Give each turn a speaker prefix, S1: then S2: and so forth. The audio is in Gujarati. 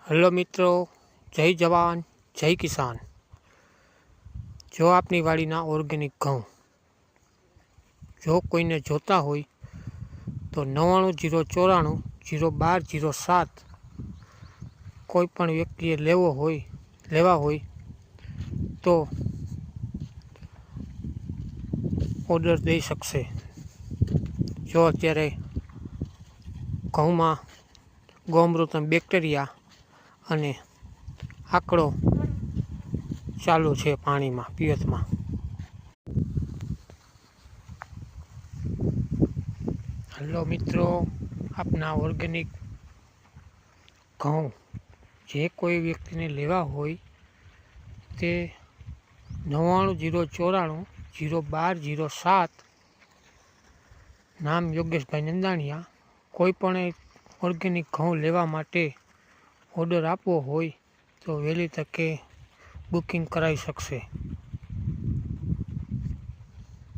S1: હેલો મિત્રો, જય જવાન જય કિસાન। જો આપની વાડીના ઓર્ગેનિક ઘઉં જો કોઈને જોતા હોય તો 9904401207 કોઈ પણ વ્યક્તિએ લેવા હોય તો ઓર્ડર દઈ શકશે। જો અત્યારે ઘઉંમાં ગૌમૂત્ર બેક્ટેરિયા અને આંકડો ચાલુ છે પાણીમાં પિયતમાં। હેલો મિત્રો, આપના ઓર્ગેનિક ઘઉં જે કોઈ વ્યક્તિને લેવા હોય તે 9904401207 નામ યોગેશભાઈ નંદાણીયા। કોઈ પણ ઓર્ગેનિક ઘઉં લેવા માટે ઓર્ડર આપવો હોય તો વહેલી તકે બુકિંગ કરાવી શકશે।